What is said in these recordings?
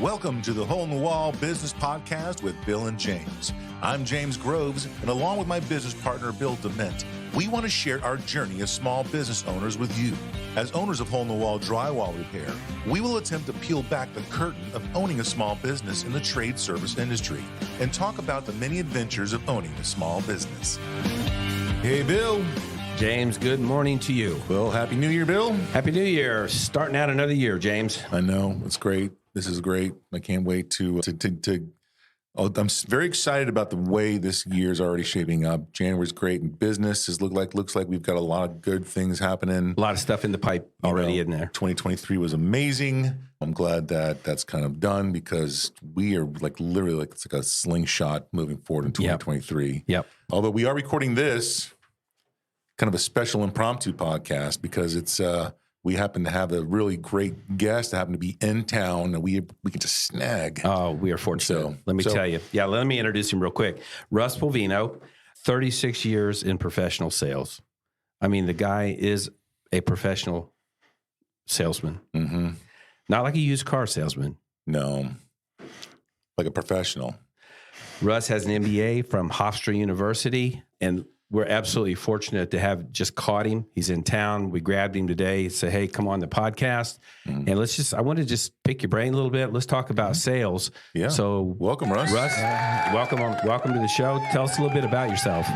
Welcome to the Hole in the Wall Business Podcast with Bill and James. I'm James Groves, and along with my business partner, Bill Dement, we want to share our journey as small business owners with you. As owners of Hole in the Wall Drywall Repair, we will attempt to peel back the curtain of owning a small business in the trade service industry and talk about the many adventures of owning a small business. Hey, Bill. James, good morning to you. Well, Happy New Year, Bill. Happy New Year. Starting out another year, James. I know. It's great. This is great. I can't wait to I'm very excited about the way this year is already shaping up. January's great in business. Looks like we've got a lot of good things happening. A lot of stuff in the pipe already in there. 2023 was amazing. I'm glad that that's kind of done because we are literally it's like a slingshot moving forward in 2023. Yep. Although we are recording this kind of a special impromptu podcast because it's we happen to have a really great guest that happened to be in town and we can just snag. Oh, we are fortunate. Let me tell you. Yeah, let me introduce him real quick. Russ Pulvino, 36 years in professional sales. I mean, the guy is a professional salesman. Mm-hmm. Not like a used car salesman. No, like a professional. Russ has an MBA from Hofstra University, and we're absolutely fortunate to have just caught him. He's in town. We grabbed him today. Say, hey, come on the podcast. Mm-hmm. And I want to just pick your brain a little bit. Let's talk about sales. Yeah. So welcome, Russ. Welcome to the show. Tell us a little bit about yourself.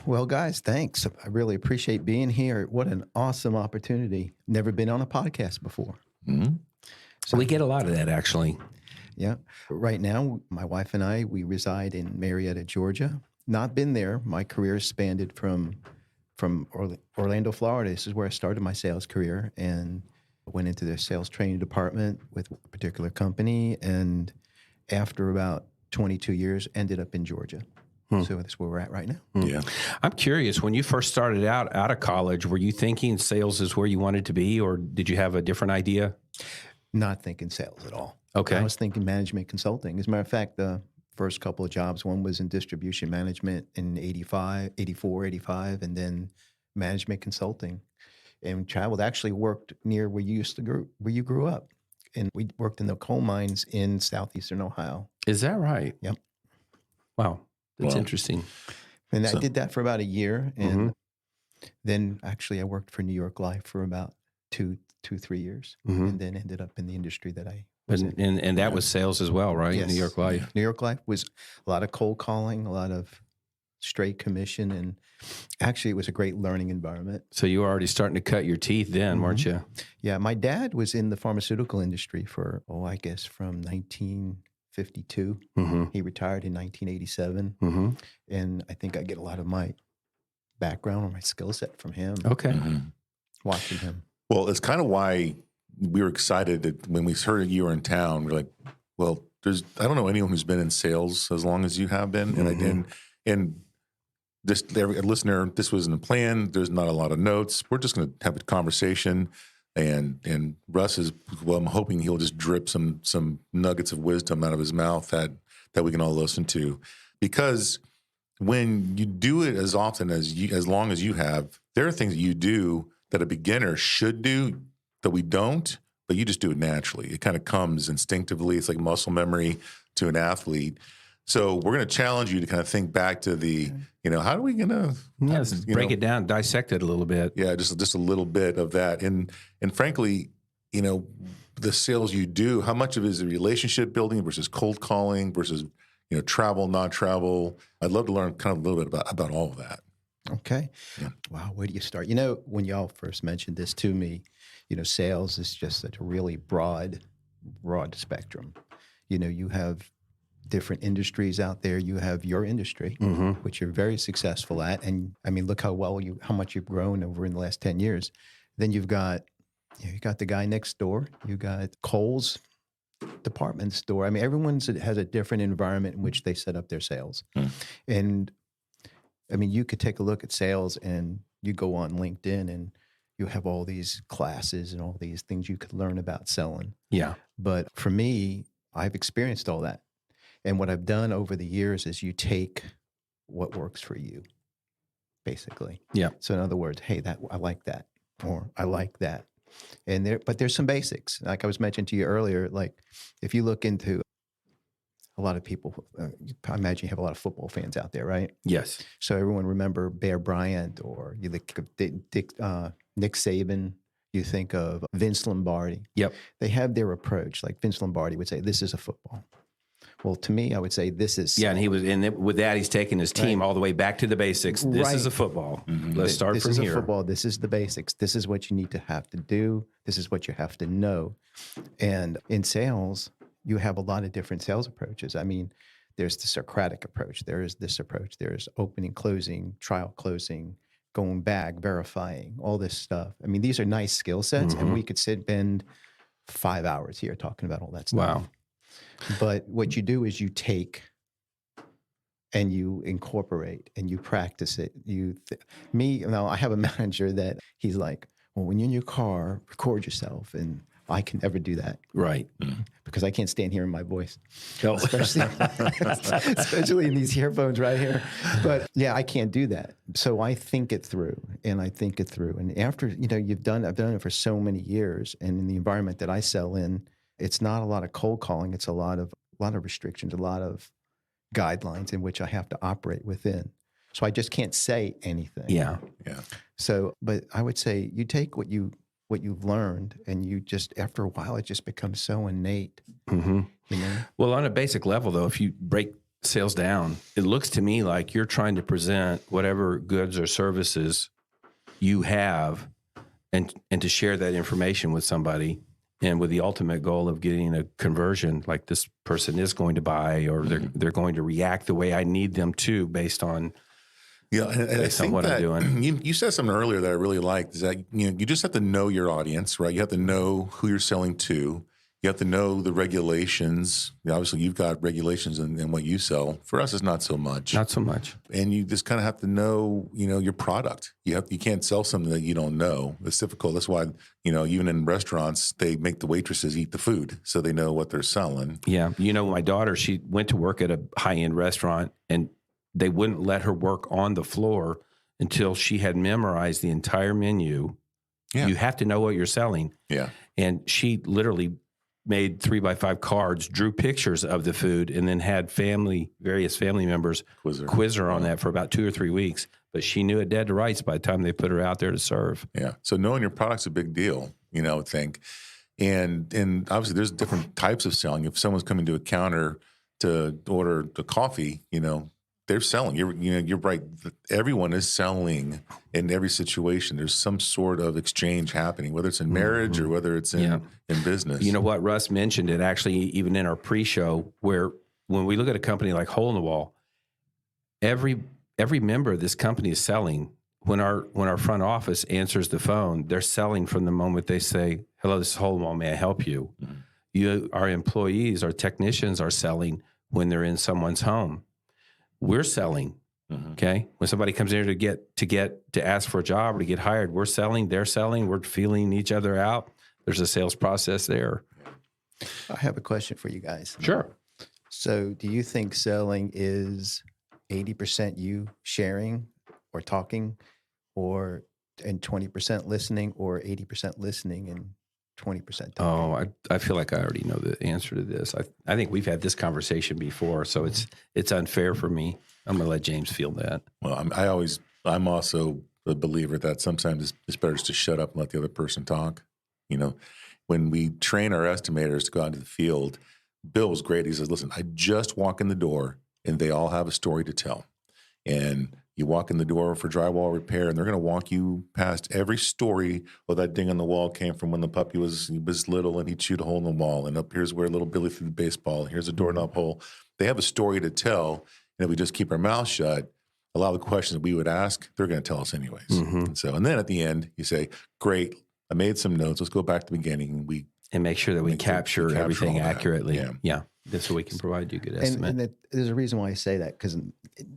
Well, guys, thanks. I really appreciate being here. What an awesome opportunity. Never been on a podcast before. Mm-hmm. So we get a lot of that, actually. Yeah. Right now, my wife and I, we reside in Marietta, Georgia. Not been there. My career spanned from Orlando, Florida. This is where I started my sales career and went into the sales training department with a particular company. And after about 22 years, ended up in Georgia. So that's where we're at right now. Yeah. I'm curious, when you first started out of college, were you thinking sales is where you wanted to be, or did you have a different idea? Not thinking sales at all. Okay. I was thinking management consulting. As a matter of fact, the first couple of jobs, one was in distribution management in 84, 85, and then management consulting. And traveled, actually worked near where you grew up. And we worked in the coal mines in southeastern Ohio. Is that right? Yep. Wow. That's interesting. And I did that for about a year. And then actually I worked for New York Life for about 3 years. And then ended up in the industry that I was in. And that was sales as well, right? Yes. New York Life. New York Life was a lot of cold calling, a lot of straight commission. And actually it was a great learning environment. So you were already starting to cut your teeth then, weren't you? Yeah. My dad was in the pharmaceutical industry for, I guess from 1952. He retired in 1987. And I think I get a lot of my background or my skill set from him. Okay. Watching him. Well, it's kind of why we were excited that when we heard you were in town, we're like, well, I don't know anyone who's been in sales as long as you have been. And this listener, this wasn't a plan. There's not a lot of notes. We're just going to have a conversation. And Russ I'm hoping he'll just drip some nuggets of wisdom out of his mouth that we can all listen to. Because when you do it as often as long as you have, there are things that you do that a beginner should do that we don't, but you just do it naturally. It kind of comes instinctively. It's like muscle memory to an athlete. So we're going to challenge you to kind of think back to how are we going to break it down, dissect it a little bit. Yeah, just a little bit of that. And frankly, the sales you do, how much of it is relationship building versus cold calling versus travel, not travel? I'd love to learn kind of a little bit about all of that. Okay. Yeah. Wow. Where do you start? When y'all first mentioned this to me, sales is just such a really broad spectrum. You have different industries out there. You have your industry, which you're very successful at. And I mean, look how much you've grown over in the last 10 years. Then you've got the guy next door. You got Kohl's department store. I mean, everyone has a different environment in which they set up their sales. And I mean, you could take a look at sales and you go on LinkedIn and you have all these classes and all these things you could learn about selling. Yeah. But for me, I've experienced all that. And what I've done over the years is you take what works for you, basically. Yeah. So in other words, hey, I like that, or I like that. But there's some basics. Like I was mentioning to you earlier, like if you look into a lot of people, I imagine you have a lot of football fans out there, right? Yes. So everyone remember Bear Bryant, or you think of Nick Saban, you think of Vince Lombardi. Yep. They have their approach. Like Vince Lombardi would say, this is a football. Well, to me, I would say this is. Yeah, and with that, he's taking his team all the way back to the basics. This is a football. Let's start from here. This is a football. This is the basics. This is what you need to have to do. This is what you have to know. And in sales, you have a lot of different sales approaches. I mean, there's the Socratic approach. There is this approach. There's opening, closing, trial closing, going back, verifying, all this stuff. I mean, these are nice skill sets, and we could spend 5 hours here talking about all that stuff. Wow. But what you do is you take and you incorporate and you practice it. I have a manager that he's like, well, when you're in your car, record yourself. And I can never do that. Right. Because I can't stand hearing my voice, Oh. especially in these earphones right here. But yeah, I can't do that. So I think it through. And after, I've done it for so many years. And in the environment that I sell in, it's not a lot of cold calling. It's a lot of restrictions, a lot of guidelines in which I have to operate within. So I just can't say anything. Yeah. So, but I would say you take what you've learned, and you just, after a while, it just becomes so innate. Well, on a basic level, though, if you break sales down, it looks to me like you're trying to present whatever goods or services you have, and to share that information with somebody. And with the ultimate goal of getting a conversion, like this person is going to buy, or they're going to react the way I need them to, based on and I think what I'm doing. You said something earlier that I really liked, is that you just have to know your audience, right? You have to know who you're selling to. You have to know the regulations. Obviously, you've got regulations in what you sell. For us, it's not so much. Not so much. And you just kind of have to know, your product. You can't sell something that you don't know. It's difficult. That's why, even in restaurants, they make the waitresses eat the food so they know what they're selling. Yeah. My daughter, she went to work at a high-end restaurant, and they wouldn't let her work on the floor until she had memorized the entire menu. Yeah. You have to know what you're selling. Yeah. And she literally made 3x5 cards, drew pictures of the food, and then had various family members quiz her on that for about 2 or 3 weeks. But she knew it dead to rights by the time they put her out there to serve. Yeah. So knowing your product's a big deal, I would think. And obviously there's different types of selling. If someone's coming to a counter to order the coffee, they're selling. You're right. Everyone is selling in every situation. There's some sort of exchange happening, whether it's in marriage or whether it's in business. You know what? Russ mentioned it actually even in our pre-show, where when we look at a company like Hole in the Wall, every member of this company is selling. When our front office answers the phone, they're selling from the moment they say, "Hello, this is Hole in the Wall. May I help you?" Our employees, our technicians are selling when they're in someone's home. We're selling, okay? When somebody comes in here to ask for a job or to get hired, we're selling, they're selling, we're feeling each other out. There's a sales process there. I have a question for you guys. Sure. So do you think selling is 80% you sharing or talking, and 20% listening, or 80% listening and 20% talking? Oh, I feel like I already know the answer to this. I think we've had this conversation before, so it's unfair for me. I'm going to let James feel that. Well, I'm also a believer that sometimes it's better just to shut up and let the other person talk. When we train our estimators to go out into the field, Bill was great. He says, listen, I just walk in the door and they all have a story to tell. And you walk in the door for drywall repair, and they're going to walk you past every story. Well, that ding on the wall came from when the puppy was little and he chewed a hole in the wall. And up here's where little Billy threw the baseball. And here's a doorknob hole. They have a story to tell. And if we just keep our mouth shut, a lot of the questions that we would ask, they're going to tell us anyways. And then at the end, you say, great, I made some notes. Let's go back to the beginning. And make sure that we capture everything accurately. Yeah. That's so we can provide you a good estimate. And there's a reason why I say that, because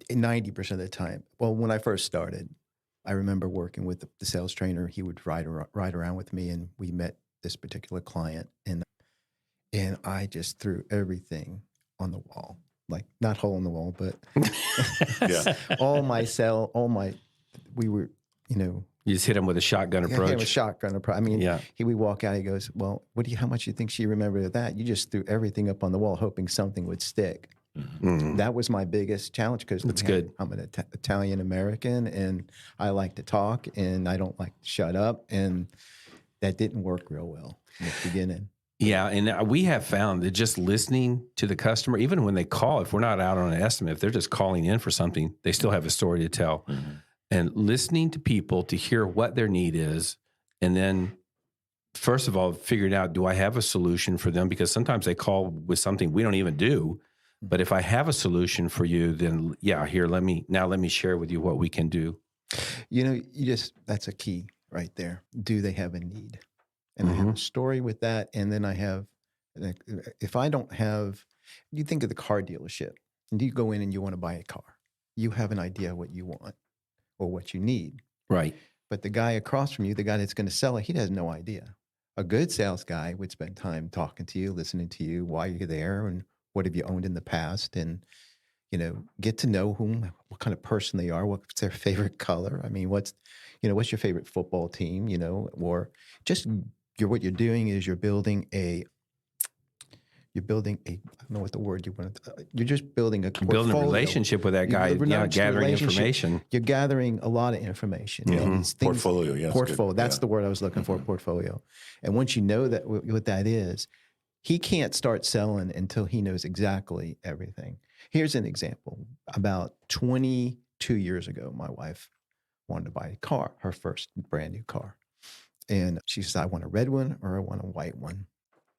90% of the time, when I first started, I remember working with the sales trainer. He would ride around with me, and we met this particular client, and I just threw everything on the wall, like not hole in the wall, but we were, You just hit him with a shotgun approach. Hit him with a shotgun approach. I mean, Yeah. he would walk out. He goes, "Well, how much do you think she remembered of that? You just threw everything up on the wall, hoping something would stick." Mhm. That was my biggest challenge because That's good. I'm an Italian American, and I like to talk, and I don't like to shut up, and that didn't work real well in the beginning. Yeah, and we have found that just listening to the customer, even when they call, if we're not out on an estimate, if they're just calling in for something, they still have a story to tell. And listening to people to hear what their need is, and then first of all, figuring out, do I have a solution for them? Because sometimes they call with something we don't even do. But if I have a solution for you, then here, let me share with you what we can do. That's a key right there. Do they have a need? And I have a story with that. And then I have, if I don't have, you think of the car dealership, and you go in and you want to buy a car. You have an idea what you want or what you need. Right. But the guy across from you, the guy that's going to sell it, he has no idea. A good sales guy would spend time talking to you, listening to you, why you're there, and what have you owned in the past, and get to know what kind of person they are, what's their favorite color. I mean, what's your favorite football team, or just what you're doing is you're building a, I don't know what the word you want to, you're just building a portfolio. Building a relationship with that guy, gathering information. You're gathering a lot of information. Portfolio, yeah. Portfolio, that's the word I was looking for, portfolio. And once you know that what that is, he can't start selling until he knows exactly everything. Here's an example. About 22 years ago, my wife wanted to buy a car, her first brand new car. And she said, I want a red one or I want a white one.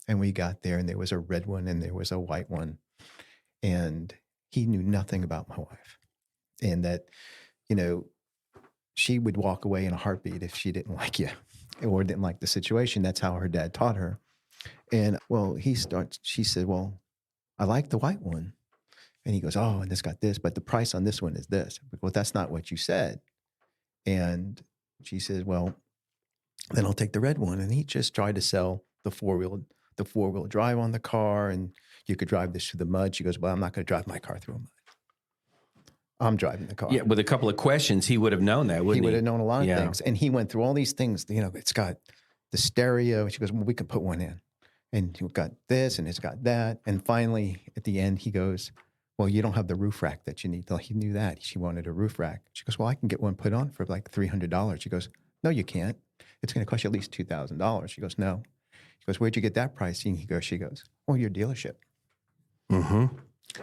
And we got there and there was a red one and there was a white one. And he knew nothing about my wife. And that, she would walk away in a heartbeat if she didn't like you or didn't like the situation. That's how her dad taught her. And she said, well, I like the white one. And he goes, oh, and it's got this, but the price on this one is this. Well, that's not what you said. And she says, well, then I'll take the red one. And he just tried to sell the four-wheel drive on the car, and you could drive this through the mud. She goes, well, I'm not going to drive my car through mud. I'm driving the car. Yeah, with a couple of questions, he would have known that, wouldn't he? He would have known a lot of things. And he went through all these things. It's got the stereo. She goes, well, we can put one in. And you've got this, and it's got that. And finally, at the end, he goes, well, you don't have the roof rack that you need. He knew that. She wanted a roof rack. She goes, well, I can get one put on for like $300. She goes, no, you can't. It's going to cost you at least $2,000. She goes, no. He goes, where'd you get that pricing? She goes, oh, your dealership. Mm-hmm.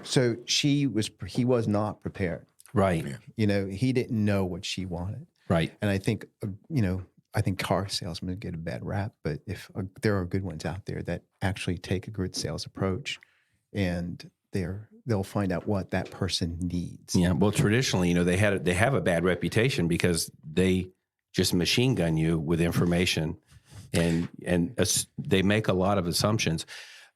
So he was not prepared. Right. He didn't know what she wanted. Right. And I think, car salesmen get a bad rap, but if there are good ones out there that actually take a good sales approach, and they'll find out what that person needs. Yeah. Well, traditionally, they have a bad reputation because they just machine gun you with information, and they make a lot of assumptions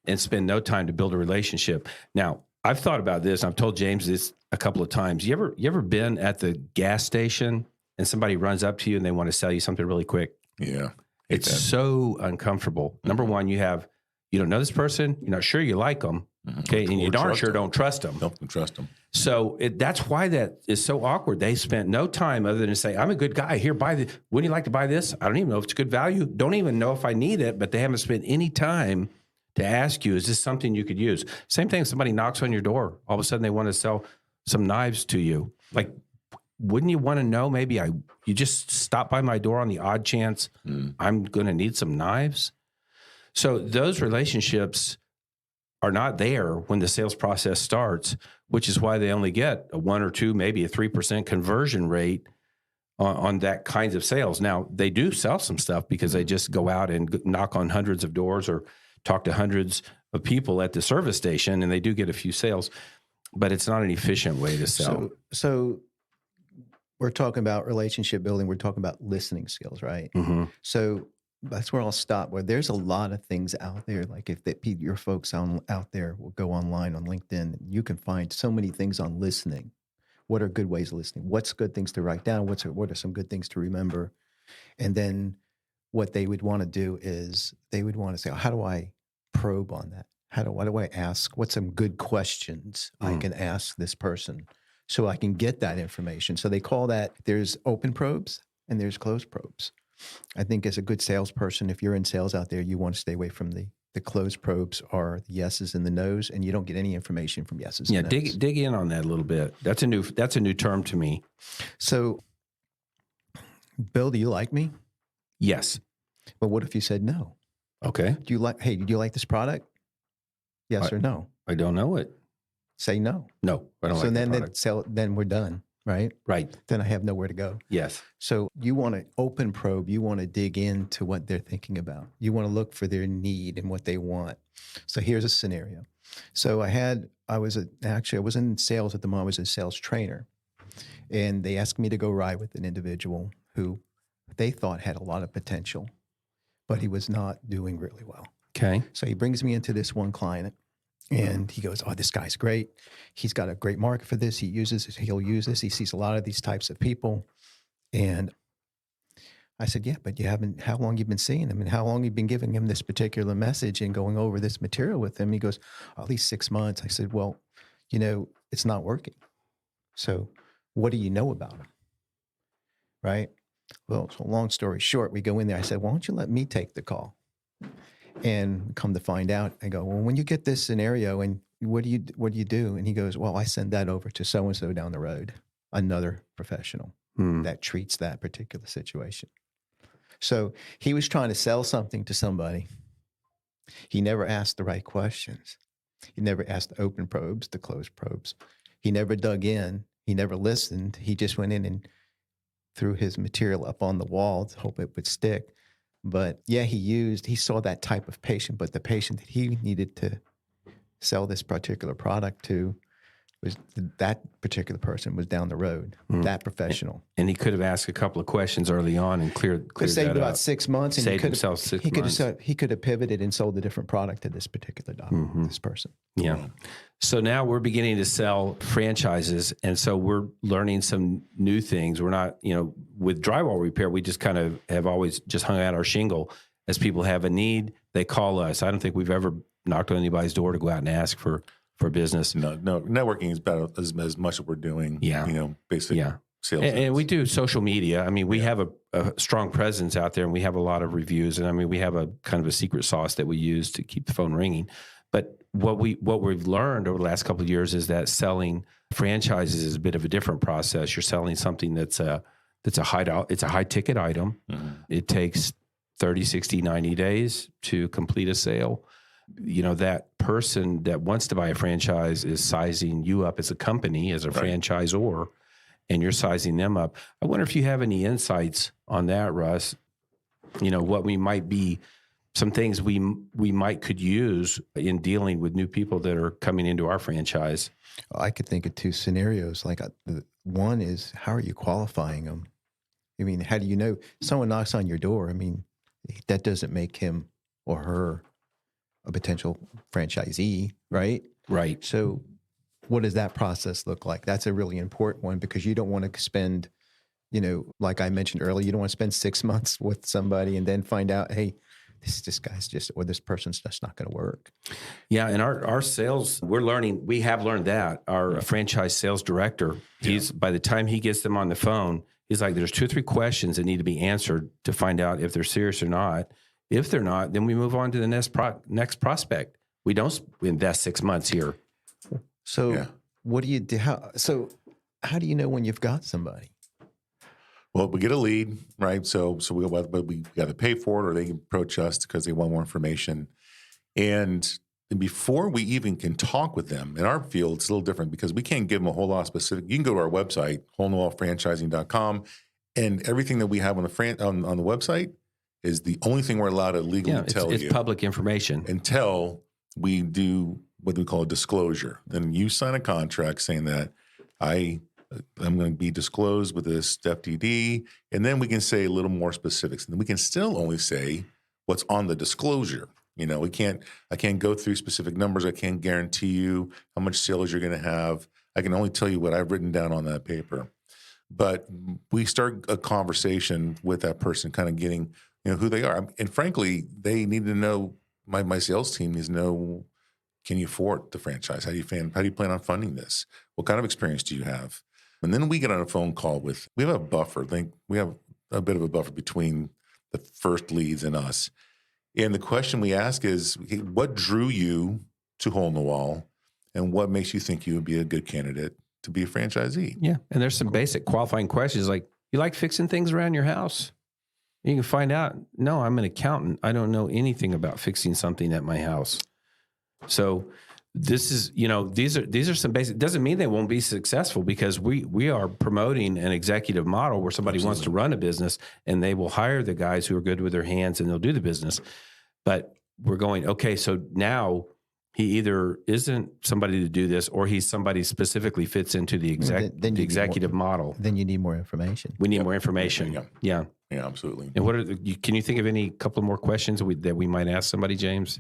and spend no time to build a relationship. Now, I've thought about this. I've told James this a couple of times. You ever been at the gas station and somebody runs up to you and they want to sell you something really quick? Yeah. It's so uncomfortable. Mm-hmm. Number one, you don't know this person. You're not sure you like them. Mm-hmm. Okay. And you darn sure don't trust them. Don't trust them. So that's why that is so awkward. They spent no time other than to say, I'm a good guy. Here, buy this. Wouldn't you like to buy this? I don't even know if it's good value. Don't even know if I need it, but they haven't spent any time to ask you, is this something you could use? Same thing, if somebody knocks on your door, all of a sudden they want to sell some knives to you. Like, wouldn't you want to know, maybe you just stop by my door on the odd chance I'm going to need some knives? So those relationships are not there when the sales process starts, which is why they only get a 1 or 2, maybe a 3% conversion rate on that kinds of sales. Now, they do sell some stuff because they just go out and knock on hundreds of doors or talk to hundreds of people at the service station, and they do get a few sales, but it's not an efficient way to sell. So we're talking about relationship building. We're talking about listening skills, right? Mm-hmm. So that's where I'll stop. Where there's a lot of things out there. Like if your folks out there will go online on LinkedIn, you can find so many things on listening. What are good ways of listening? What's good things to write down? What are some good things to remember? And then what they would want to do is they would want to say, how do I probe on that? What do I ask? What's some good questions I can ask this person so I can get that information? So they call that, there's open probes and there's close probes. I think as a good salesperson, if you're in sales out there, you want to stay away from the closed probes are the yeses and the nos, and you don't get any information from yeses. Yeah, and nos. dig in on that a little bit. That's a new term to me. So, Bill, do you like me? Yes. But what if you said no? Okay. Do you like this product? Yes or no? I don't know it. Say no. No, I don't So like then, the product. then we're done, right? Right. Then I have nowhere to go. Yes. So you want to open probe. You want to dig into what they're thinking about. You want to look for their need and what they want. So here's a scenario. So I was in sales at the moment. I was a sales trainer, and they asked me to go ride with an individual who they thought had a lot of potential, but he was not doing really well. Okay. So he brings me into this one client, and he goes, "Oh, this guy's great. He's got a great market for this. He'll use this. He sees a lot of these types of people." And I said, "Yeah, but how long you been seeing him, and how long you been giving him this particular message and going over this material with him?" He goes, "At least 6 months." I said, "Well, it's not working. So what do you know about him?" Right? Well, so long story short, we go in there. I said, "Why don't you let me take the call?" And come to find out, I go, "Well, when you get this scenario, and what do you do?" And he goes, "Well, I send that over to so and so down the road, another professional that treats that particular situation." So he was trying to sell something to somebody. He never asked the right questions. He never asked the open probes, the closed probes. He never dug in. He never listened. He just went in and threw his material up on the wall to hope it would stick. But yeah, he saw that type of patient, but the patient that he needed to sell this particular product to was that particular person was down the road, that professional. And he could have asked a couple of questions early on and cleared saved that about up. 6 months, and Saved himself 6 months. He could have pivoted and sold a different product to this particular doctor, this person. Yeah. So now we're beginning to sell franchises, and so we're learning some new things. We're not, with drywall repair, we just kind of have always just hung out our shingle. As people have a need, they call us. I don't think we've ever knocked on anybody's door to go out and ask for business. No, networking is about as much as we're doing. Yeah. Basic sales. And we do social media. I mean, we have a strong presence out there, and we have a lot of reviews. And I mean, we have a kind of a secret sauce that we use to keep the phone ringing. But what we've learned over the last couple of years is that selling franchises is a bit of a different process. You're selling something that's a high ticket item. Mm-hmm. It takes 30, 60, 90 days to complete a sale. That person that wants to buy a franchise is sizing you up as a company, as a franchisor, and you're sizing them up. I wonder if you have any insights on that, Russ. What we might be, some things we could use in dealing with new people that are coming into our franchise. I could think of two scenarios. Like one is, how are you qualifying them? I mean, how do you know someone knocks on your door? I mean, that doesn't make him or her a potential franchisee, right? Right. So what does that process look like? That's a really important one, because you don't want to spend, like I mentioned earlier, you don't want to spend 6 months with somebody and then find out, hey, this guy's or this person's just not going to work. Yeah. And our sales, we have learned that our franchise sales director, by the time he gets them on the phone, he's like, there's 2 or 3 questions that need to be answered to find out if they're serious or not. If they're not, then we move on to the next prospect. We don't invest 6 months here. So what do you do? How do you know when you've got somebody? Well, we get a lead, we got to pay for it, or they can approach us because they want more information. And before we even can talk with them, in our field, it's a little different because we can't give them a whole lot of specific. You can go to our website, wholenewellfranchising.com, and everything that we have on the website is the only thing we're allowed to legally tell you. It's public information. Until we do what we call a disclosure. Then you sign a contract saying that I'm going to be disclosed with this FTD, and then we can say a little more specifics. And then we can still only say what's on the disclosure. I can't go through specific numbers. I can't guarantee you how much sales you're going to have. I can only tell you what I've written down on that paper. But we start a conversation with that person, kind of getting who they are. And frankly, they need to know, my sales team needs to know, can you afford the franchise? How do you plan on funding this? What kind of experience do you have? And then we get on a phone call we have a buffer. We have a bit of a buffer between the first leads and us. And the question we ask is, what drew you to Hole in the Wall, and what makes you think you would be a good candidate to be a franchisee? Yeah. And there's some basic qualifying questions like, you like fixing things around your house? You can find out, no, I'm an accountant. I don't know anything about fixing something at my house. So this is, these are some basic, doesn't mean they won't be successful, because we are promoting an executive model where somebody wants to run a business and they will hire the guys who are good with their hands and they'll do the business. But we're going, okay, so now he either isn't somebody to do this, or he's somebody specifically fits into the executive model. Then you need more information. We need more information. Yeah, absolutely. And can you think of any couple more questions that we might ask somebody, James?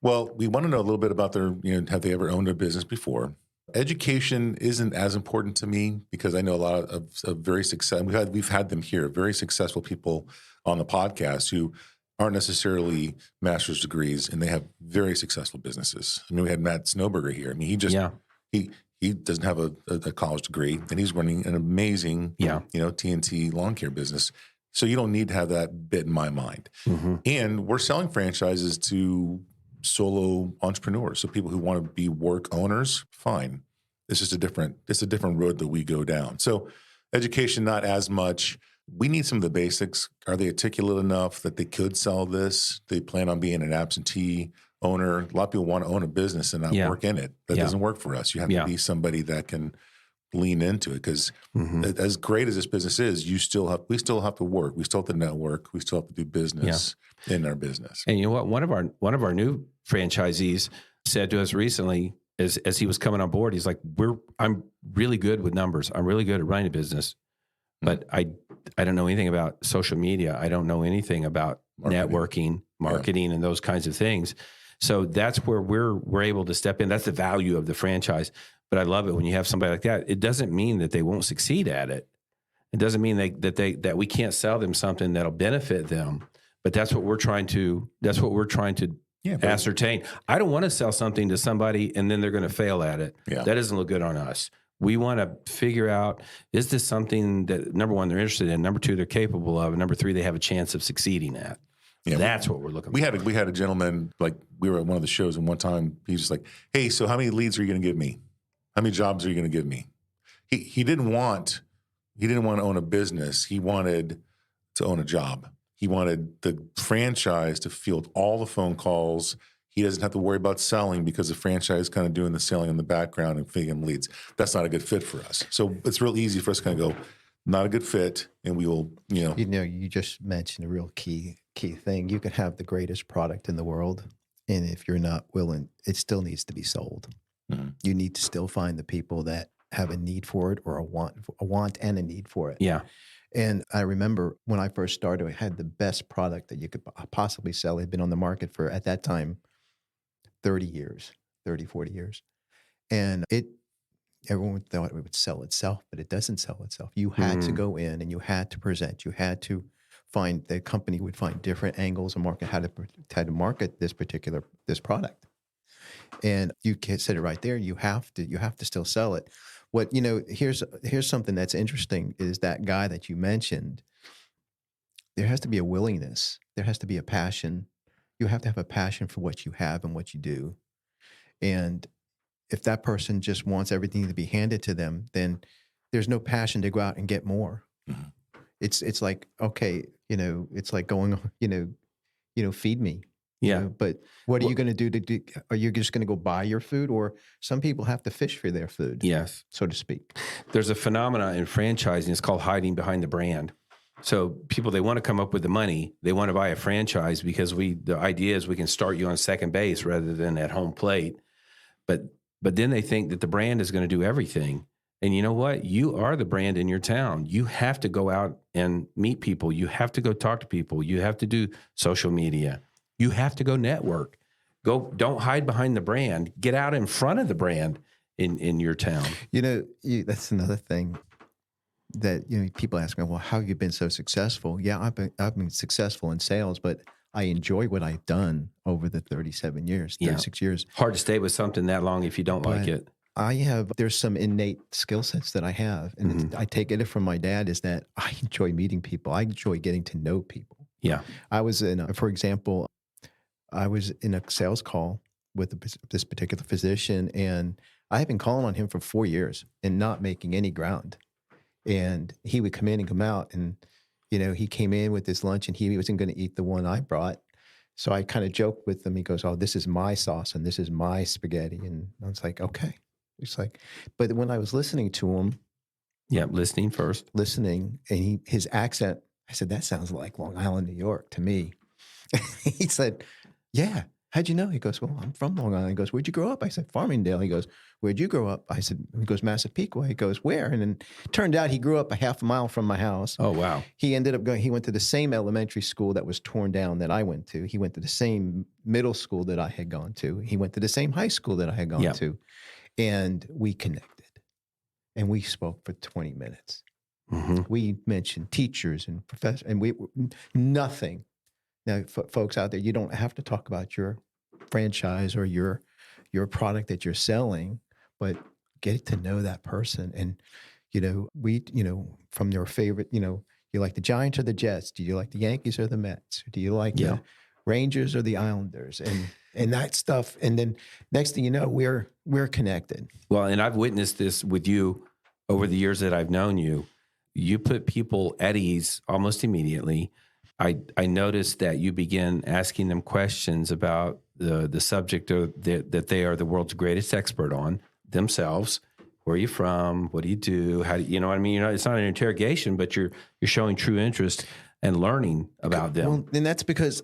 Well, we want to know a little bit about their, have they ever owned a business before? Education isn't as important to me, because I know a lot of very successful. We've had them here, very successful people on the podcast who aren't necessarily master's degrees, and they have very successful businesses. I mean, we had Matt Snowberger here. I mean, he doesn't have a college degree, and he's running an amazing, TNT lawn care business. So you don't need to have that bit in my mind. Mm-hmm. And we're selling franchises to solo entrepreneurs, so people who want to be work owners. Fine, it's just a different road that we go down. So education, not as much. We need some of the basics. Are they articulate enough that they could sell this? They plan on being an absentee owner. A lot of people want to own a business and not work in it. That doesn't work for us. You have to be somebody that can lean into it, because as great as this business is, we still have to work. We still have to network. We still have to do business in our business. And you know what? One of our new franchisees said to us recently, as he was coming on board, he's like, I'm really good with numbers. I'm really good at running a business, but I don't know anything about social media. I don't know anything about marketing, and those kinds of things. So that's where we're able to step in. That's the value of the franchise. But I love it when you have somebody like that. It doesn't mean that they won't succeed at it. It doesn't mean that we can't sell them something that'll benefit them. But that's what we're trying to ascertain. I don't want to sell something to somebody and then they're going to fail at it. Yeah. That doesn't look good on us. We want to figure out, is this something that, number one, they're interested in, number two, they're capable of, and number three, they have a chance of succeeding at. Yeah, that's what we're looking for. We had a gentleman, like, we were at one of the shows, and one time he's just like, hey, so how many leads are you going to give me? How many jobs are you going to give me? He didn't want to own a business. He wanted to own a job. He wanted the franchise to field all the phone calls. He doesn't have to worry about selling, because the franchise is kind of doing the selling in the background and feeding him leads. That's not a good fit for us. So it's real easy for us to kind of go, not a good fit, and we will, You just mentioned a real key thing. You can have the greatest product in the world, and if you're not willing, it still needs to be sold. Mm-hmm. You need to still find the people that have a need for it, or a want and a need for it. Yeah. And I remember when I first started, I had the best product that you could possibly sell. It had been on the market for, at that time, 40 years. And everyone thought it would sell itself, but it doesn't sell itself. You had to go in and you had to present. You had to find, the company would find different angles and market how to market this product. And you said it right there. You have to still sell it. Here's something that's interesting is that guy that you mentioned. There has to be a willingness. There has to be a passion. You have to have a passion for what you have and what you do. And if that person just wants everything to be handed to them, then there's no passion to go out and get more. Mm-hmm. It's like, okay, it's like going, feed me. Yeah. But what are you going to do? Are you just going to go buy your food? Or some people have to fish for their food. Yes. So to speak. There's a phenomena in franchising. It's called hiding behind the brand. So people, they want to come up with the money. They want to buy a franchise because the idea is we can start you on second base rather than at home plate. But then they think that the brand is going to do everything. And you know what? You are the brand in your town. You have to go out and meet people. You have to go talk to people. You have to do social media. You have to go network. Don't hide behind the brand. Get out in front of the brand in your town. That's another thing that people ask me, well, how have you been so successful? Yeah, I've been successful in sales, but I enjoy what I've done over the 36 years. Hard to stay with something that long if you don't like it. there's some innate skill sets that I have, and I take it from my dad, is that I enjoy meeting people. I enjoy getting to know people. Yeah. For example, I was in a sales call with this particular physician, and I had been calling on him for 4 years and not making any ground. And he would come in and come out, and, he came in with his lunch and he wasn't going to eat the one I brought. So I kind of joked with him. He goes, "Oh, this is my sauce and this is my spaghetti." And I was like, okay. It's like, but when I was listening to him, listening first, and his accent, I said, "That sounds like Long Island, New York to me." He said, "Yeah. How'd you know?" He goes, "Well, I'm from Long Island." He goes, "Where'd you grow up?" I said, "Farmingdale." He goes, "Where'd you grow up?" I said, he goes, "Massapequa." He goes, "Where?" And then it turned out he grew up a half a mile from my house. Oh, wow. He went to the same elementary school that was torn down that I went to. He went to the same middle school that I had gone to. He went to the same high school that I had gone to. And we connected. And we spoke for 20 minutes. Mm-hmm. We mentioned teachers and professors, and nothing. Now, folks out there, you don't have to talk about your franchise or your product that you're selling, but get to know that person. And, from your favorite, you like the Giants or the Jets? Do you like the Yankees or the Mets? Do you like the Rangers or the Islanders? And that stuff. And then next thing you know, we're connected. Well, and I've witnessed this with you over the years that I've known you. You put people at ease almost immediately. I noticed that you begin asking them questions about the subject that they are the world's greatest expert on themselves. Where are you from? What do you do? How do you know what I mean? It's not an interrogation, but you're showing true interest and learning about them. Well, and that's because,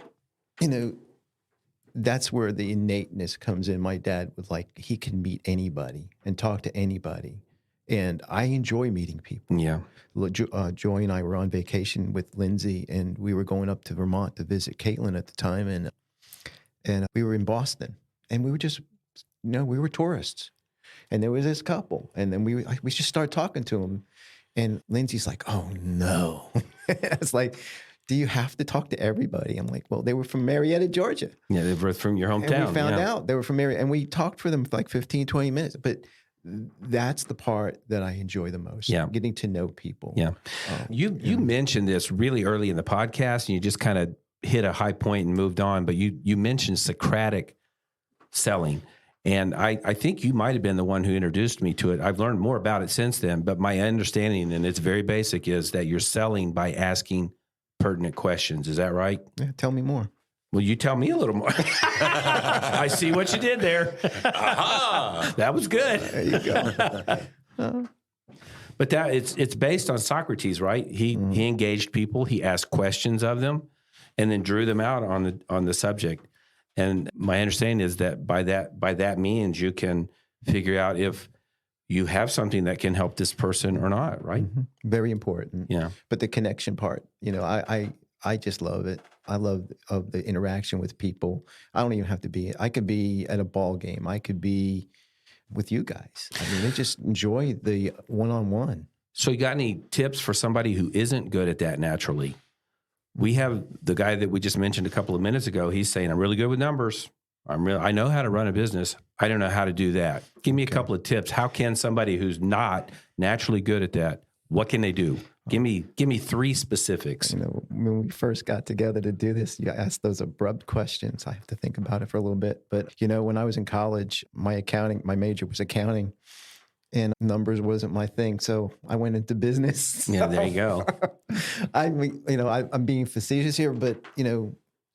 that's where the innateness comes in. My dad was like, he can meet anybody and talk to anybody. And I enjoy meeting people. Yeah. Joy and I were on vacation with Lindsay, and we were going up to Vermont to visit Caitlin at the time. And we were in Boston, and we were just, we were tourists. And there was this couple, and then we just started talking to them. And Lindsay's like, "Oh, no." It's like, "Do you have to talk to everybody?" I'm like, "Well, they were from Marietta, Georgia." Yeah, they were from your hometown. And we found out they were from Marietta, and we talked for them for like 15, 20 minutes. But that's the part that I enjoy the most. Yeah. Getting to know people. Yeah. You mentioned this really early in the podcast, and you just kind of hit a high point and moved on. But you mentioned Socratic selling. And I think you might have been the one who introduced me to it. I've learned more about it since then. But my understanding, and it's very basic, is that you're selling by asking pertinent questions. Is that right? Yeah. Tell me more. Well, you tell me a little more. I see what you did there. Aha! That was good. There you go. But it's based on Socrates, right? He engaged people, he asked questions of them, and then drew them out on the subject. And my understanding is that by that means you can figure out if you have something that can help this person or not, right? Mm-hmm. Very important. Yeah. But the connection part, I just love it. I love the interaction with people. I don't even have to be. I could be at a ball game. I could be with you guys. I mean, I just enjoy the one-on-one. So you got any tips for somebody who isn't good at that naturally? We have the guy that we just mentioned a couple of minutes ago. He's saying, "I'm really good with numbers. I know how to run a business. I don't know how to do that." Give me a couple of tips. How can somebody who's not naturally good at that, what can they do? Give me 3 specifics. When we first got together to do this, you asked those abrupt questions. I have to think about it for a little bit. But, when I was in college, my major was accounting, and numbers wasn't my thing. So I went into business. Yeah, there you go. I'm being facetious here, but,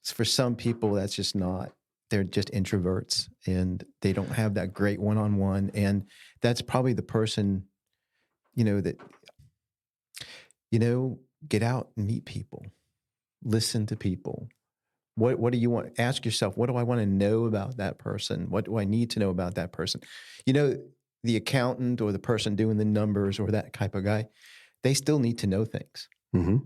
for some people, that's just not. They're just introverts, and they don't have that great one-on-one. And that's probably the person, that, get out and meet people, listen to people. What do you want? Ask yourself, what do I want to know about that person? What do I need to know about that person? The accountant or the person doing the numbers or that type of guy, they still need to know things. Mm-hmm.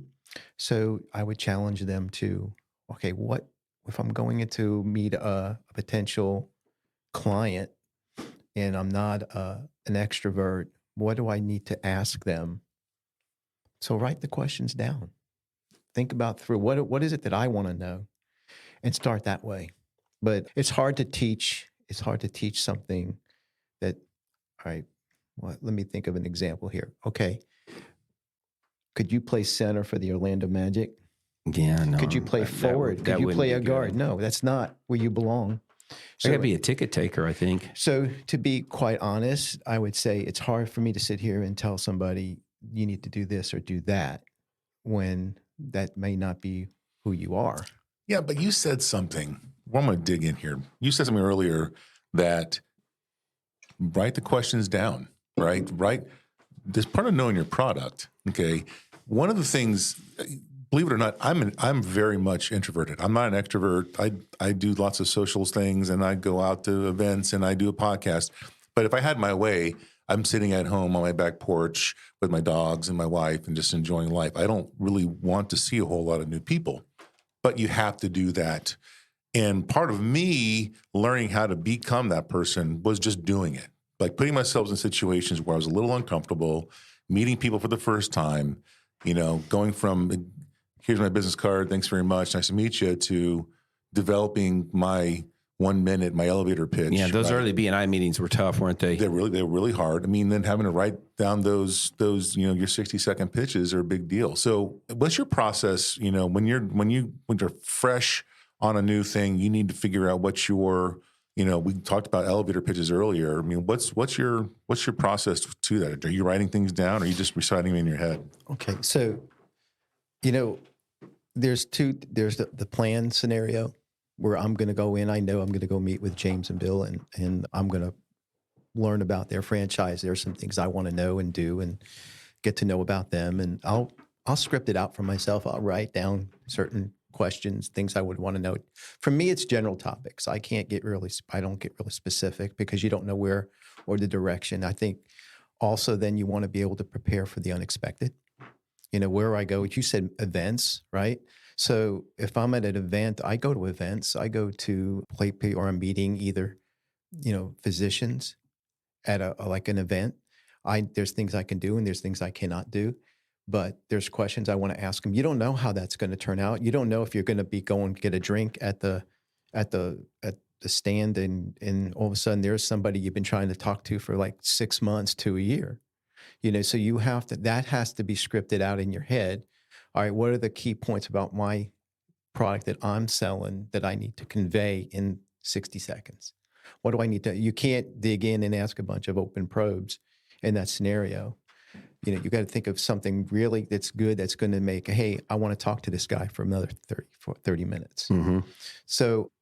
So I would challenge them to, okay, what if I'm going in to meet a potential client and I'm not an extrovert? What do I need to ask them? So write the questions down. Think about through what is it that I want to know, and start that way. But it's hard to teach. It's hard to teach something that right, well, let me think of an example here. Okay. Could you play center for the Orlando Magic? Yeah, no. Could you play forward? Could you play a guard? No, that's not where you belong. So, I got to be a ticket taker, I think. So to be quite honest, I would say it's hard for me to sit here and tell somebody you need to do this or do that when that may not be who you are. Yeah, but you said something. Well, I'm going to dig in here. You said something earlier that write the questions down, right? There's part of knowing your product, okay? One of the things, believe it or not, I'm very much introverted. I'm not an extrovert. I do lots of socials things, and I go out to events, and I do a podcast. But if I had my way, I'm sitting at home on my back porch with my dogs and my wife and just enjoying life. I don't really want to see a whole lot of new people, but you have to do that. And part of me learning how to become that person was just doing it, like putting myself in situations where I was a little uncomfortable, meeting people for the first time, going from, here's my business card, thanks very much, nice to meet you, to developing my 1 minute, my elevator pitch. Yeah, those early B&I meetings were tough, weren't they? They were really hard. I mean, then having to write down those your 60-second pitches are a big deal. So what's your process, when you're fresh on a new thing, you need to figure out what your, we talked about elevator pitches earlier. I mean, what's your process to that? Are you writing things down, or are you just reciting them in your head? Okay. So, there's the plan scenario where I'm going to go in. I know I'm going to go meet with James and Bill, and I'm going to learn about their franchise. There's some things I want to know and do and get to know about them. And I'll script it out for myself. I'll write down certain questions, things I would want to know. For me, it's general topics. I don't get really specific because you don't know where or the direction. I think also then you want to be able to prepare for the unexpected. Where I go, you said events, right? So if I'm at an event, I go to events. I go to or I'm meeting either, physicians at an event. There's things I can do and there's things I cannot do. But there's questions I want to ask them. You don't know how that's going to turn out. You don't know if you're going to be going to get a drink at the stand and all of a sudden there's somebody you've been trying to talk to for like 6 months to a year. So you have to, that has to be scripted out in your head. All right, what are the key points about my product that I'm selling that I need to convey in 60 seconds? What do I need to, you can't dig in and ask a bunch of open probes in that scenario. You got to think of something really that's good, that's going to make, hey, I want to talk to this guy for another 30 minutes. Mm-hmm. So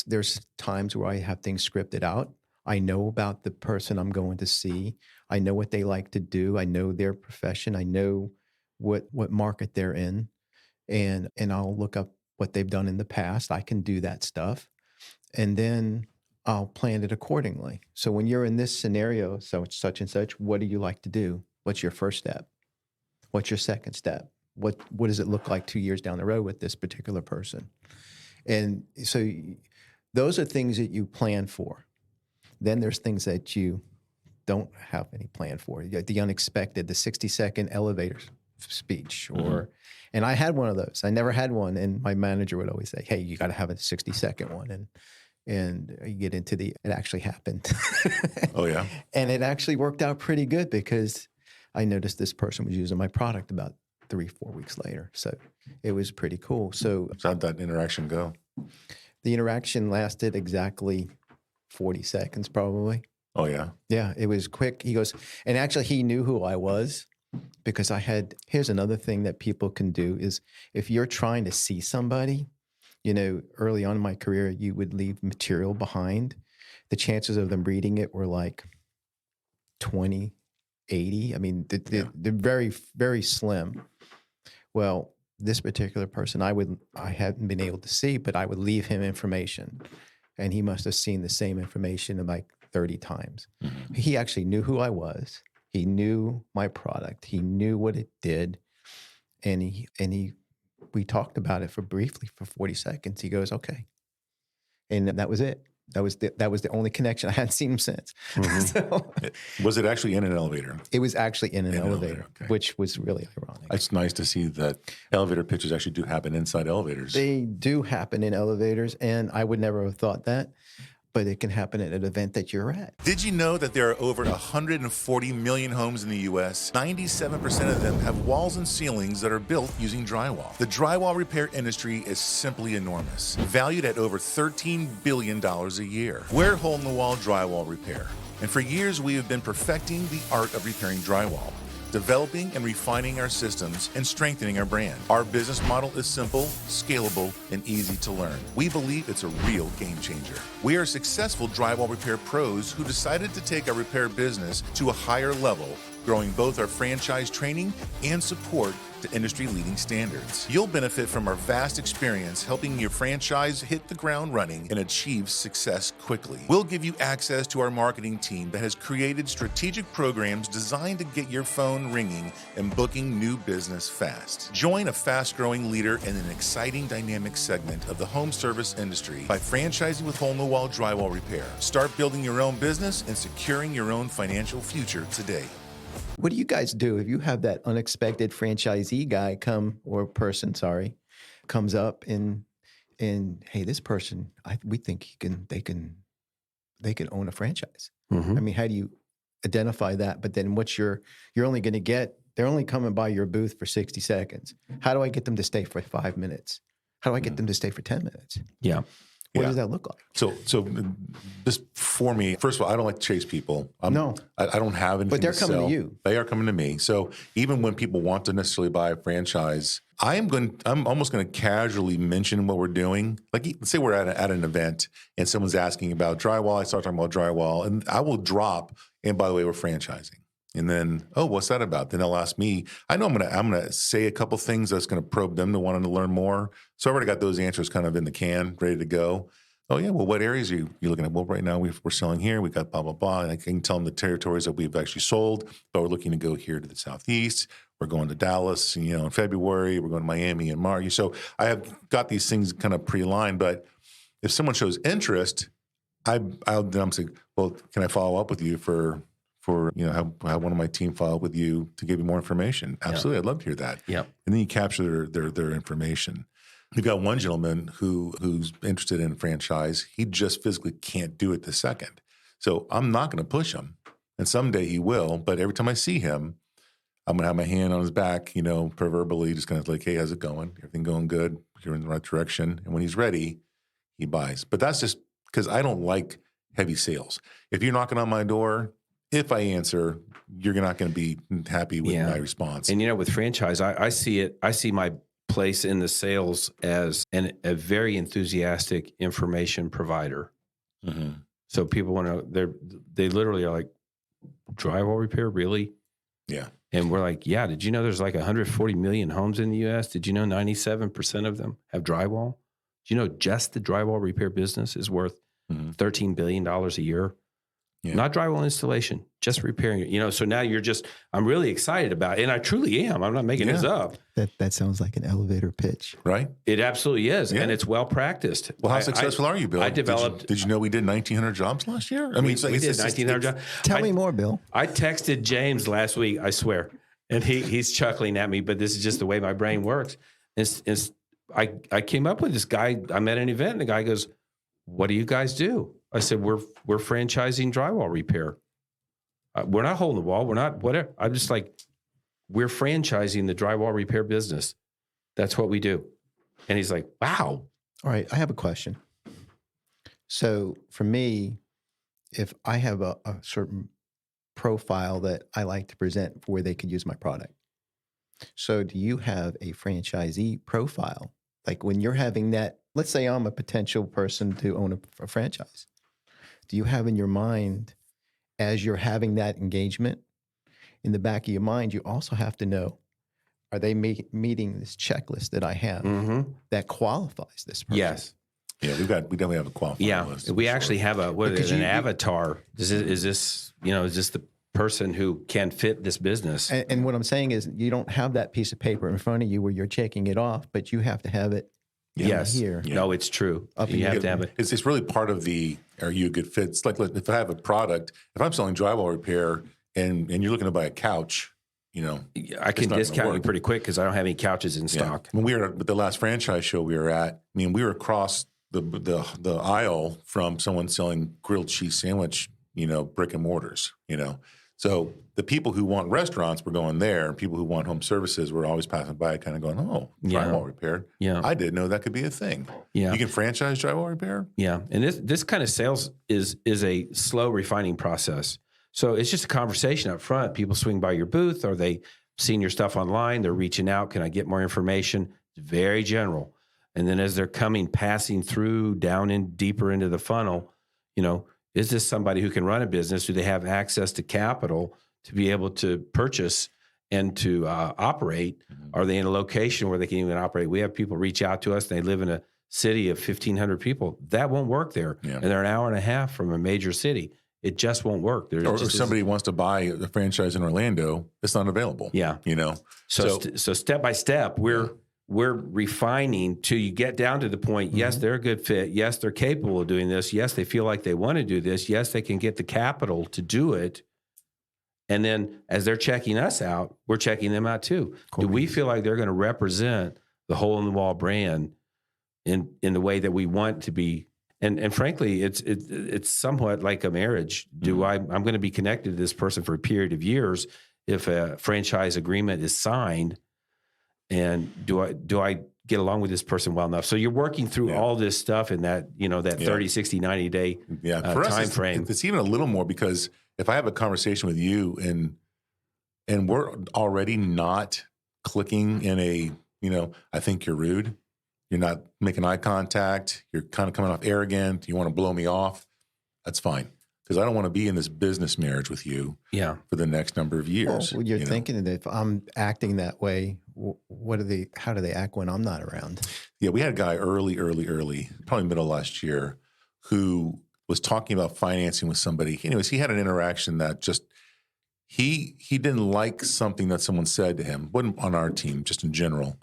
there's times where I have things scripted out. I know about the person I'm going to see. I know what they like to do. I know their profession. I know what market they're in. And I'll look up what they've done in the past. I can do that stuff. And then I'll plan it accordingly. So when you're in this scenario, so it's such and such, what do you like to do? What's your first step? What's your second step? What does it look like 2 years down the road with this particular person? And so those are things that you plan for. Then there's things that you don't have any plan for. The unexpected, the 60-second elevator speech, and I had one of those. I never had one, and my manager would always say, "Hey, you got to have a 60-second one." And you get into it actually happened. Oh yeah, and it actually worked out pretty good because I noticed this person was using my product about 3-4 weeks later. So it was pretty cool. So how'd that interaction go? The interaction lasted exactly 40 seconds, probably. Oh, yeah? Yeah, it was quick. He goes, and actually he knew who I was because here's another thing that people can do is if you're trying to see somebody, early on in my career, you would leave material behind. The chances of them reading it were like 20, 80. I mean, they're very, very slim. Well, this particular person, I hadn't been able to see, but I would leave him information. And he must have seen the same information like 30 times. Mm-hmm. He actually knew who I was. He knew my product. He knew what it did. And we talked about it briefly for 40 seconds. He goes, okay. And that was it. That was the only connection. I hadn't seen him since. Mm-hmm. So, was it actually in an elevator? It was actually in an elevator, okay. Which was really ironic. It's nice to see that elevator pitches actually do happen inside elevators. They do happen in elevators, and I would never have thought that. but it can happen at an event that you're at. Did you know that there are over 140 million homes in the U.S.? 97% of them have walls and ceilings that are built using drywall. The drywall repair industry is simply enormous, valued at over $13 billion a year. We're hole-in-the-wall drywall repair, and for years we have been perfecting the art of repairing drywall, developing and refining our systems, and strengthening our brand. Our business model is simple, scalable, and easy to learn. We believe it's a real game changer. We are successful drywall repair pros who decided to take our repair business to a higher level, growing both our franchise training and support to industry-leading standards. You'll benefit from our vast experience helping your franchise hit the ground running and achieve success quickly. We'll give you access to our marketing team that has created strategic programs designed to get your phone ringing and booking new business fast. Join a fast-growing leader in an exciting dynamic segment of the home service industry by franchising with hole-in-the-wall drywall repair. Start building your own business and securing your own financial future today. What do you guys do if you have that unexpected franchisee guy comes up and hey, this person, we think they can own a franchise. Mm-hmm. I mean, how do you identify that? But then they're only coming by your booth for 60 seconds. How do I get them to stay for 5 minutes? How do I get them to stay for 10 minutes? Yeah. What does that look like? So this for me, first of all, I don't like to chase people. I don't have anything. But they're to coming sell. to you. They are coming to me. So even when people want to necessarily buy a franchise, I'm almost going to casually mention what we're doing. Like, let's say we're at an event and someone's asking about drywall. I start talking about drywall, and I will drop. And by the way, we're franchising. And then, what's that about? Then they'll ask me. I know I'm gonna say a couple things that's gonna probe them to wanting to learn more. So I already got those answers kind of in the can, ready to go. Oh yeah, well, what areas are you looking at? Well, right now we're selling here. We got blah blah blah. And I can tell them the territories that we've actually sold, but we're looking to go here to the southeast. We're going to Dallas, in February. We're going to Miami in March. So I have got these things kind of pre-aligned. But if someone shows interest, I'm saying, well, can I follow up with you for have one of my team follow up with you to give you more information? Absolutely. Yeah. I'd love to hear that. Yeah. And then you capture their information. We've got one gentleman who's interested in a franchise. He just physically can't do it this second. So I'm not going to push him. And someday he will. But every time I see him, I'm going to have my hand on his back, proverbially, just kind of like, hey, how's it going? Everything going good? You're in the right direction. And when he's ready, he buys. But that's just because I don't like heavy sales. If you're knocking on my door, if I answer, you're not going to be happy with my response. And, with franchise, I see my place in the sales as a very enthusiastic information provider. Mm-hmm. So people want to, they literally are like, drywall repair, really? Yeah. And we're like, yeah, did you know there's like 140 million homes in the U.S.? Did you know 97% of them have drywall? Do you know just the drywall repair business is worth $13 billion a year? Yeah. Not drywall installation, just repairing it. So now I'm really excited about it. And I truly am. I'm not making this up. That sounds like an elevator pitch. Right? It absolutely is. Yeah. And it's well practiced. Well, how successful are you, Bill? I developed. Did you know we did 1,900 jobs last year? I mean, we did 1,900 jobs. Tell me more, Bill. I texted James last week, I swear. And he's chuckling at me, but this is just the way my brain works. I came up with this guy. I'm at an event and the guy goes, "What do you guys do?" I said, we're franchising drywall repair. We're not holding the wall. We're not whatever. I'm just like, we're franchising the drywall repair business. That's what we do. And he's like, wow. All right. I have a question. So for me, if I have a certain profile that I like to present where they could use my product. So do you have a franchisee profile? Like when you're having that, let's say I'm a potential person to own a franchise. Do you have in your mind, as you're having that engagement, in the back of your mind, you also have to know, are they meeting this checklist that I have that qualifies this person? Yes. Yeah, we definitely have a qualifying list. We actually have an avatar. Is this the person who can fit this business? And what I'm saying is you don't have that piece of paper in front of you where you're checking it off, but you have to have it here. Yeah. No, it's true. You have to have it. It's really part of are you a good fit? It's like if I have a product, if I'm selling drywall repair and you're looking to buy a couch, I can discount you pretty quick because I don't have any couches in stock. When we were at the last franchise show we were at, we were across the aisle from someone selling grilled cheese sandwich, brick and mortars, So the people who want restaurants were going there, and people who want home services were always passing by, kind of going, "Oh, drywall repair. Yeah, I didn't know that could be a thing. Yeah, you can franchise drywall repair. Yeah, and this kind of sales is a slow refining process. So it's just a conversation up front. People swing by your booth, or they seen your stuff online. They're reaching out. Can I get more information? It's very general. And then as they're passing through down in deeper into the funnel, is this somebody who can run a business? Do they have access to capital to be able to purchase and to operate? Are they in a location where they can even operate? We have people reach out to us. They live in a city of 1,500 people. That won't work there. Yeah. And they're an hour and a half from a major city. It just won't work. Or if somebody wants to buy a franchise in Orlando, it's not available. Yeah. So step by step, we're refining till you get down to the point, yes, they're a good fit. Yes, they're capable of doing this. Yes, they feel like they want to do this. Yes, they can get the capital to do it. And then as they're checking us out, we're checking them out too. Cool. Do we feel like they're going to represent the Hole in the Wall brand in the way that we want to be? And frankly, it's somewhat like a marriage. I'm going to be connected to this person for a period of years if a franchise agreement is signed? And do I get along with this person well enough? So you're working through all this stuff in that, that 30, 60, 90 day time frame. It's even a little more, because if I have a conversation with you and we're already not clicking in a, I think you're rude, you're not making eye contact, you're kind of coming off arrogant, you want to blow me off, that's fine. Because I don't want to be in this business marriage with you for the next number of years. Well, you're thinking that if I'm acting that way, how do they act when I'm not around? Yeah, we had a guy early, probably middle of last year, who was talking about financing with somebody. Anyways, he had an interaction that just, he didn't like something that someone said to him, wasn't on our team, just in general.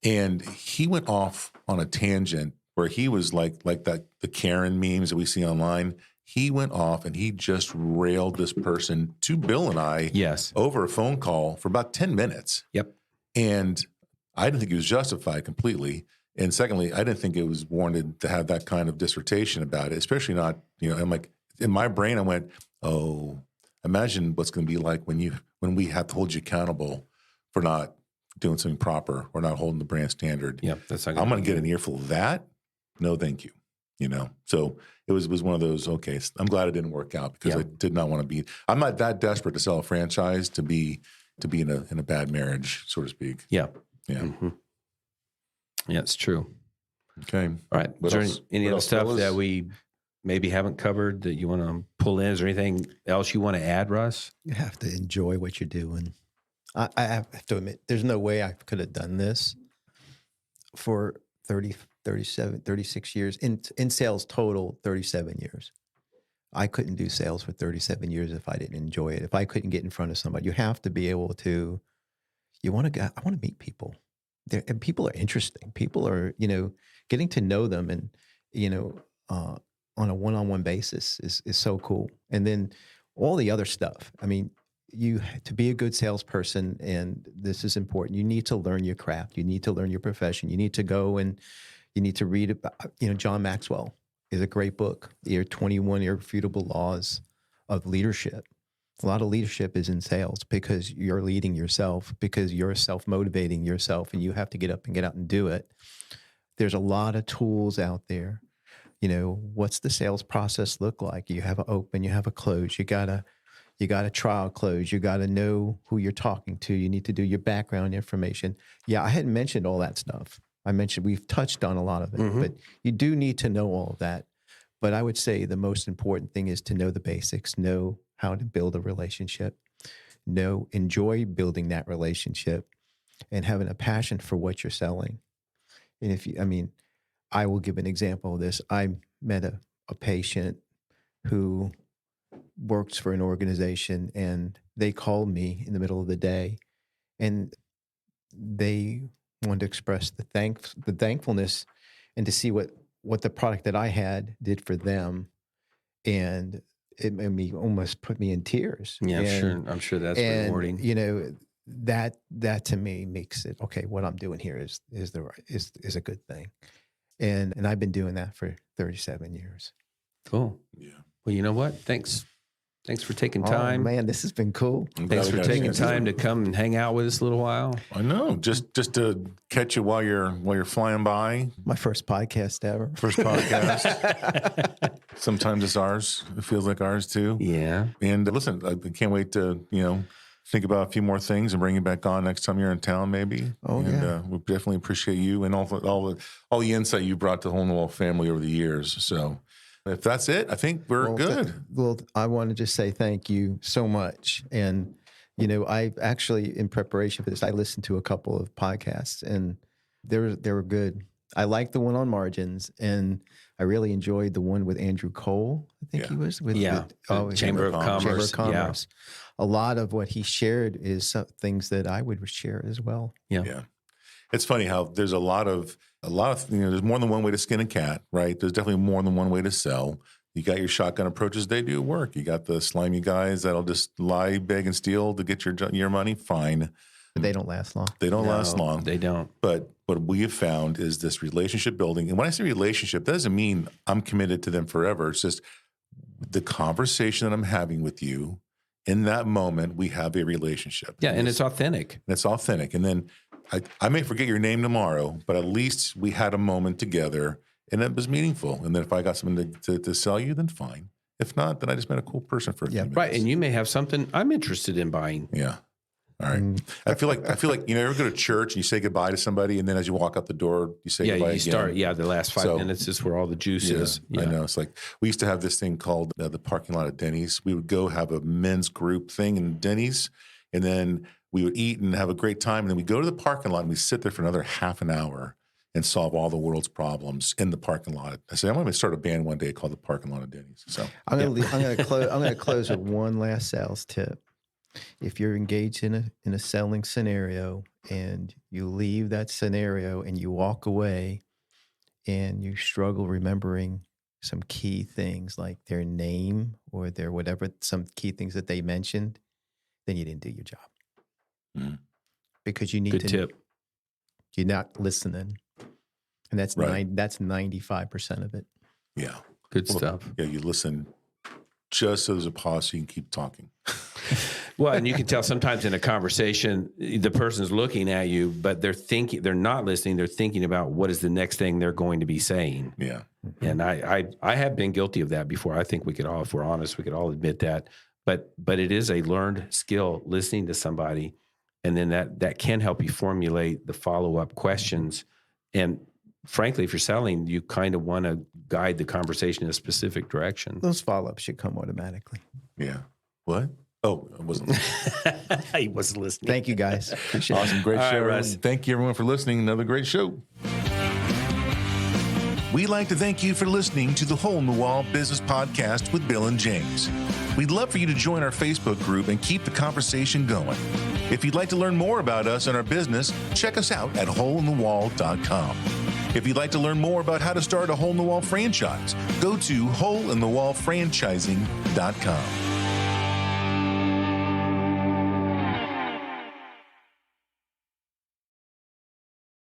And he went off on a tangent where he was like the Karen memes that we see online. He went off and he just railed this person to Bill and I over a phone call for about 10 minutes. Yep. And I didn't think he was justified completely. And secondly, I didn't think it was warranted to have that kind of dissertation about it, especially not, I'm like, in my brain, I went, oh, imagine what's going to be like when we have to hold you accountable for not doing something proper or not holding the brand standard. Yeah, that's not I'm going to get an earful of that. No, thank you. So it was one of those, okay, I'm glad it didn't work out, because I did not want to be, I'm not that desperate to sell a franchise to be in a bad marriage, so to speak. Yeah. Yeah. Mm-hmm. Yeah, it's true. Okay. All right. Is there any other stuff that we maybe haven't covered that you want to pull in? Is there anything else you want to add, Russ? You have to enjoy what you're doing. I have to admit, there's no way I could have done this for 36 years in sales total, 37 years. I couldn't do sales for 37 years if I didn't enjoy it. If I couldn't get in front of somebody, you have to be able to, I want to meet people. And people are interesting. People are, getting to know them and, on a one-on-one basis is so cool. And then all the other stuff. I mean, to be a good salesperson, and this is important, you need to learn your craft. You need to learn your profession. You need to go and you need to read about, John Maxwell is a great book, the 21 Irrefutable Laws of Leadership. A lot of leadership is in sales because you're leading yourself, because you're self-motivating yourself, and you have to get up and get out and do it. There's a lot of tools out there. What's the sales process look like? You have an open, you have a close, you got a trial close, you got to know who you're talking to. You need to do your background information. Yeah, I hadn't mentioned all that stuff. We've touched on a lot of it, but you do need to know all of that. But I would say the most important thing is to know the basics, know how to build a relationship, enjoy building that relationship, and having a passion for what you're selling. And I will give an example of this. I met a patient who works for an organization, and they called me in the middle of the day, and they wanted to express the thankfulness and to see what the product that I had did for them. And it made me almost put me in tears. Yeah, I'm sure that's rewarding. That to me makes it okay. What I'm doing here is a good thing. And I've been doing that for 37 years. Cool. Yeah. Well, you know what? Thanks for taking time. Oh, man, this has been cool. Thanks for taking time to come and hang out with us a little while. I know. Just to catch you while you're flying by. My first podcast ever. First podcast. Sometimes it's ours. It feels like ours too. Yeah. And listen, I can't wait to, think about a few more things and bring you back on next time you're in town, maybe. Oh, and, yeah. We definitely appreciate you and all the insight you brought to the Hole in the Wall family over the years. So if that's it, I think we're good. I want to just say thank you so much. And, I actually, in preparation for this, I listened to a couple of podcasts and they were good. I liked the one on margins, and I really enjoyed the one with Andrew Cole. I think he was with Chamber of Commerce. Chamber of Commerce. Yeah. A lot of what he shared is some things that I would share as well. Yeah. It's funny how there's a lot of there's more than one way to skin a cat, right? There's definitely more than one way to sell. You got your shotgun approaches, they do work. You got the slimy guys that'll just lie, beg, and steal to get your money. Fine. But they don't last long. They don't last long. They don't. But what we have found is this relationship building. And when I say relationship, that doesn't mean I'm committed to them forever. It's just the conversation that I'm having with you. In that moment, we have a relationship. Yeah, and it's authentic. It's authentic. And then I may forget your name tomorrow, but at least we had a moment together, and it was meaningful. And then if I got something to sell you, then fine. If not, then I just met a cool person for a few minutes. Right, and you may have something I'm interested in buying. Yeah. All right. I feel like you ever go to church and you say goodbye to somebody, and then as you walk out the door, you say goodbye again. The last 5 minutes is where all the juice is. Yeah. I know. It's like we used to have this thing called the parking lot at Denny's. We would go have a men's group thing in Denny's, and then we would eat and have a great time, and then we go to the parking lot and we sit there for another half an hour and solve all the world's problems in the parking lot. I said, I'm going to start a band one day called the Parking Lot of Denny's. So I'm going to close with one last sales tip. If you're engaged in a selling scenario and you leave that scenario and you walk away and you struggle remembering some key things like their name or their whatever, some key things that they mentioned, then you didn't do your job. Mm. Because you need Good tip. You're not listening. And that's right. That's 95% of it. Yeah. Good stuff. Yeah, you listen just so there's a pause so you can keep talking. Well, and you can tell sometimes in a conversation, the person's looking at you, but they're not listening. They're thinking about what is the next thing they're going to be saying. Yeah. And I have been guilty of that before. I think we could all, if we're honest, we could all admit that. But it is a learned skill, listening to somebody. And then that can help you formulate the follow-up questions. And frankly, if you're selling, you kind of want to guide the conversation in a specific direction. Those follow-ups should come automatically. Yeah. What? Oh, I wasn't listening. He wasn't listening. Thank you, guys. Appreciate it. Awesome. Great All show. right, Russ. Thank you, everyone, for listening. Another great show. We'd like to thank you for listening to the Hole in the Wall Business Podcast with Bill and James. We'd love for you to join our Facebook group and keep the conversation going. If you'd like to learn more about us and our business, check us out at holeinthewall.com. If you'd like to learn more about how to start a Hole in the Wall franchise, go to holeinthewallfranchising.com.